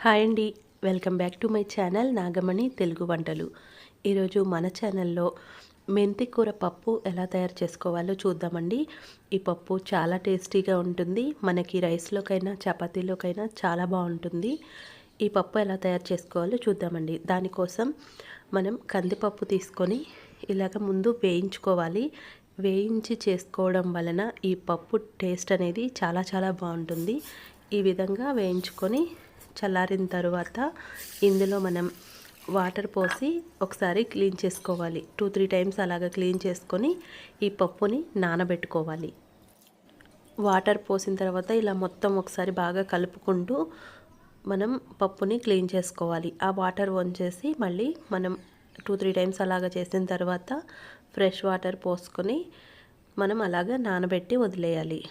Hi అండి, welcome back to my channel Nagamani Telugu వంటలు. ఈరోజు మన ఛానల్లో మెంతి కూర పప్పు ఎలా తయారు చేసుకోవాలో చూద్దామండి. ఈ పప్పు చాలా టేస్టీగా ఉంటుంది. మనకి రైస్లోకైనా చపాతీలోకైనా చాలా బాగుంటుంది. ఈ పప్పు ఎలా తయారు చేసుకోవాలో చూద్దామండి. దానికోసం మనం కందిపప్పు తీసుకొని ఇలాగ ముందు వేయించుకోవాలి. వేయించి చేసుకోవడం వలన ఈ పప్పు టేస్ట్ అనేది చాలా చాలా బాగుంటుంది. ఈ విధంగా వేయించుకొని చల్లారిన తర్వాత ఇందులో మనం వాటర్ పోసి ఒకసారి క్లీన్ చేసుకోవాలి. 2-3 టైమ్స్ అలాగ క్లీన్ చేసుకొని ఈ పప్పుని నానబెట్టుకోవాలి. వాటర్ పోసిన తర్వాత ఇలా మొత్తం ఒకసారి బాగా కలుపుకుంటూ మనం పప్పుని క్లీన్ చేసుకోవాలి. ఆ వాటర్ వంచేసి మళ్ళీ మనం 2-3 టైమ్స్ అలాగ చేసిన తర్వాత ఫ్రెష్ వాటర్ పోసుకొని మనం అలాగ నానబెట్టి వదిలేయాలి.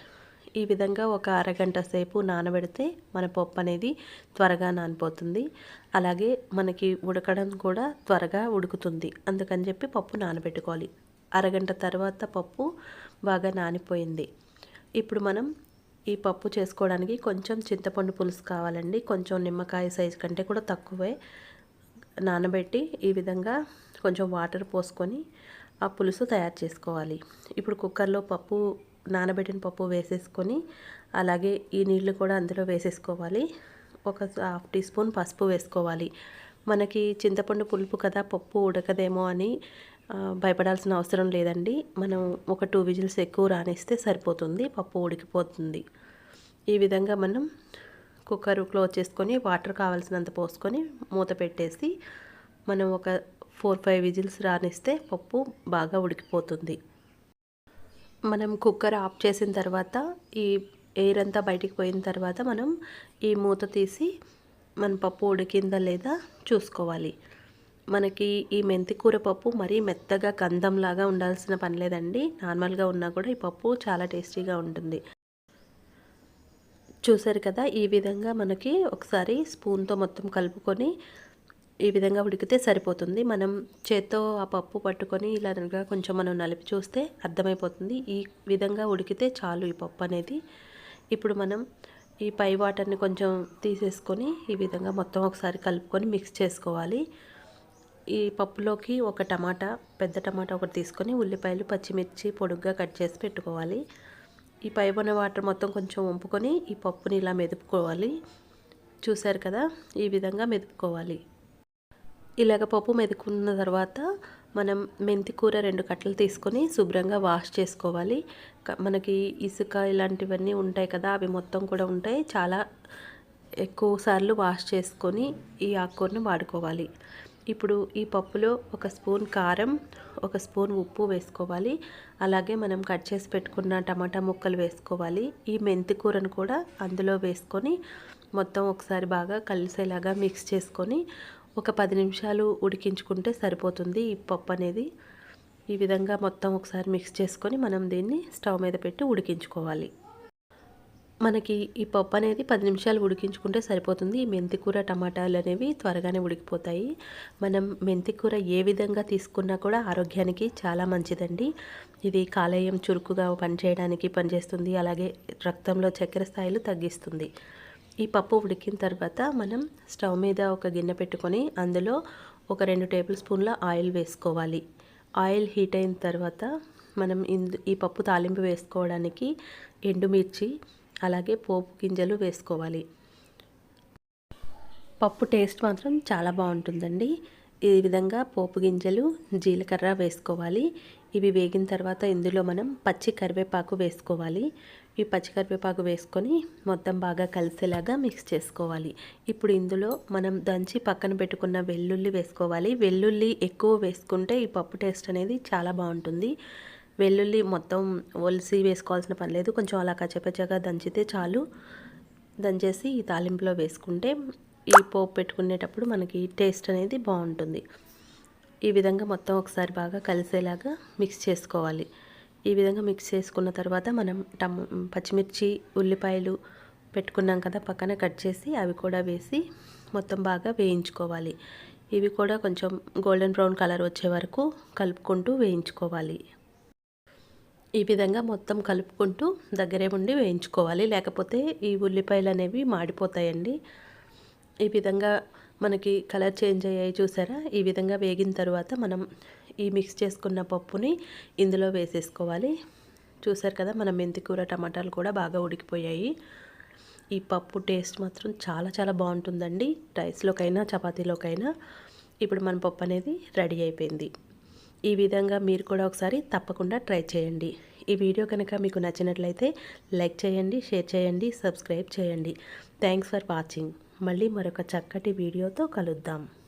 ఈ విధంగా ఒక అరగంట సేపు నానబెడితే మన పప్పు అనేది త్వరగా నానిపోతుంది. అలాగే మనకి ఉడకడం కూడా త్వరగా ఉడుకుతుంది. అందుకని చెప్పి పప్పు నానబెట్టుకోవాలి. అరగంట తర్వాత పప్పు బాగా నానిపోయింది. ఇప్పుడు మనం ఈ పప్పు చేసుకోవడానికి కొంచెం చింతపండు పులుసు కావాలండి. కొంచెం నిమ్మకాయ సైజు కంటే కూడా తక్కువే నానబెట్టి ఈ విధంగా కొంచెం వాటర్ పోసుకొని ఆ పులుసు తయారు చేసుకోవాలి. ఇప్పుడు కుక్కర్లో పప్పు నానబెట్టిన పప్పు వేసేసుకొని అలాగే ఈ నీళ్లు కూడా అందులో వేసేసుకోవాలి. ఒక 1/2 టీ స్పూన్ పసుపు వేసుకోవాలి. మనకి చింతపండు పులుపు కదా, పప్పు ఉడకదేమో అని భయపడాల్సిన అవసరం లేదండి. మనం ఒక 2 విజిల్స్ ఎక్కువ రానిస్తే సరిపోతుంది, పప్పు ఉడికిపోతుంది. ఈ విధంగా మనం కుక్కర్ క్లోజ్ చేసుకొని వాటర్ కావాల్సినంత పోసుకొని మూత పెట్టేసి మనం ఒక 4-5 విజిల్స్ రానిస్తే పప్పు బాగా ఉడికిపోతుంది. మనం కుక్కర్ ఆఫ్ చేసిన తర్వాత ఈ ఎయిర్ అంతా బయటికి పోయిన తర్వాత మనం ఈ మూత తీసి మన పప్పు ఉడికిందా లేదా చూసుకోవాలి. మనకి ఈ మెంతి కూర పప్పు మరీ మెత్తగా కందంలాగా ఉండాల్సిన పని లేదండి. నార్మల్గా ఉన్నా కూడా ఈ పప్పు చాలా టేస్టీగా ఉంటుంది. చూసారు కదా, ఈ విధంగా మనకి ఒకసారి స్పూన్తో మొత్తం కలుపుకొని ఈ విధంగా ఉడికితే సరిపోతుంది. మనం చేత్తో ఆ పప్పు పట్టుకొని ఇలాగా కొంచెం మనం నలిపి చూస్తే అర్థమైపోతుంది. ఈ విధంగా ఉడికితే చాలు ఈ పప్పు అనేది. ఇప్పుడు మనం ఈ పై వాటర్ని కొంచెం తీసేసుకొని ఈ విధంగా మొత్తం ఒకసారి కలుపుకొని మిక్స్ చేసుకోవాలి. ఈ పప్పులోకి ఒక టమాటా, పెద్ద టమాటా ఒకటి తీసుకొని ఉల్లిపాయలు పచ్చిమిర్చి పొడుగ్గా కట్ చేసి పెట్టుకోవాలి. ఈ పై ఉన్న వాటర్ మొత్తం కొంచెం వంపుకొని ఈ పప్పుని ఇలా మెదుపుకోవాలి. చూసారు కదా, ఈ విధంగా మెదుపుకోవాలి. ఇలాగ పప్పు మెదుకున్న తర్వాత మనం మెంతి కూర 2 కట్టలు తీసుకొని శుభ్రంగా వాష్ చేసుకోవాలి. మనకి ఇసుక ఇలాంటివన్నీ ఉంటాయి కదా, అవి మొత్తం కూడా ఉంటాయి. చాలా ఎక్కువ సార్లు వాష్ చేసుకొని ఈ ఆకుకూరను వాడుకోవాలి. ఇప్పుడు ఈ పప్పులో 1 స్పూన్ కారం, 1 స్పూన్ ఉప్పు వేసుకోవాలి. అలాగే మనం కట్ చేసి పెట్టుకున్న టమాటా ముక్కలు వేసుకోవాలి. ఈ మెంతి కూరను కూడా అందులో వేసుకొని మొత్తం ఒకసారి బాగా కలిసేలాగా మిక్స్ చేసుకొని ఒక 10 నిమిషాలు ఉడికించుకుంటే సరిపోతుంది ఈ పప్పు అనేది. ఈ విధంగా మొత్తం ఒకసారి మిక్స్ చేసుకొని మనం దీన్ని స్టవ్ మీద పెట్టి ఉడికించుకోవాలి. మనకి ఈ పప్పు అనేది 10 నిమిషాలు ఉడికించుకుంటే సరిపోతుంది. ఈ మెంతి కూర టమాటాలు అనేవి త్వరగానే ఉడికిపోతాయి. మనం మెంతి కూర ఏ విధంగా తీసుకున్నా కూడా ఆరోగ్యానికి చాలా మంచిదండి. ఇది కాలేయం చురుకుగా పనిచేస్తుంది. అలాగే రక్తంలో చక్కెర స్థాయిలు తగ్గిస్తుంది. ఈ పప్పు ఉడికిన తర్వాత మనం స్టవ్ మీద ఒక గిన్నె పెట్టుకొని అందులో ఒక 2 టేబుల్ స్పూన్ల ఆయిల్ వేసుకోవాలి. ఆయిల్ హీట్ అయిన తర్వాత మనం ఈ పప్పు తాలింపు వేసుకోవడానికి ఎండుమిర్చి అలాగే పోపు గింజలు వేసుకోవాలి. పప్పు టేస్ట్ మాత్రం చాలా బాగుంటుందండి. ఈ విధంగా పోపు గింజలు, జీలకర్ర వేసుకోవాలి. ఇవి వేగిన తర్వాత ఇందులో మనం పచ్చి కరివేపాకు వేసుకోవాలి. ఈ పచ్చి కరివేపాకు వేసుకొని మొత్తం బాగా కలిసేలాగా మిక్స్ చేసుకోవాలి. ఇప్పుడు ఇందులో మనం దంచి పక్కన పెట్టుకున్న వెల్లుల్లి వేసుకోవాలి. వెల్లుల్లి ఎక్కువ వేసుకుంటే ఈ పప్పు టేస్ట్ అనేది చాలా బాగుంటుంది. వెల్లుల్లి మొత్తం ఒలిసి వేసుకోవాల్సిన పని లేదు. కొంచెం అలా కచ్చపచ్చగా దంచితే చాలు. దంచేసి ఈ తాలింపులో వేసుకుంటే ఈ పోపు పెట్టుకునేటప్పుడు మనకి టేస్ట్ అనేది బాగుంటుంది. ఈ విధంగా మొత్తం ఒకసారి బాగా కలిసేలాగా మిక్స్ చేసుకోవాలి. ఈ విధంగా మిక్స్ చేసుకున్న తర్వాత మనం పచ్చిమిర్చి, ఉల్లిపాయలు పెట్టుకున్నాం కదా పక్కన కట్ చేసి, అవి కూడా వేసి మొత్తం బాగా వేయించుకోవాలి. ఇవి కూడా కొంచెం గోల్డెన్ బ్రౌన్ కలర్ వచ్చే వరకు కలుపుకుంటూ వేయించుకోవాలి. ఈ విధంగా మొత్తం కలుపుకుంటూ దగ్గరే ఉండి వేయించుకోవాలి. లేకపోతే ఈ ఉల్లిపాయలు అనేవి మాడిపోతాయండి. ఈ విధంగా మనకి కలర్ చేంజ్ అయ్యాయి చూసారా? ఈ విధంగా వేగిన తర్వాత మనం ఈ మిక్స్ చేసుకున్న పప్పుని ఇందులో వేసేసుకోవాలి. చూసారు కదా, మన మెంతికూర టమాటాలు కూడా బాగా ఉడికిపోయాయి. ఈ పప్పు టేస్ట్ మాత్రం చాలా చాలా బాగుంటుందండి, రైస్లోకైనా చపాతీలోకైనా. ఇప్పుడు మన పప్పు అనేది రెడీ అయిపోయింది. ఈ విధంగా మీరు కూడా ఒకసారి తప్పకుండా ట్రై చేయండి. ఈ వీడియో కనుక మీకు నచ్చినట్లయితే లైక్ చేయండి, షేర్ చేయండి, సబ్స్క్రైబ్ చేయండి. Thanks for watching. మళ్ళీ మరొక చక్కటి వీడియోతో కలుద్దాం.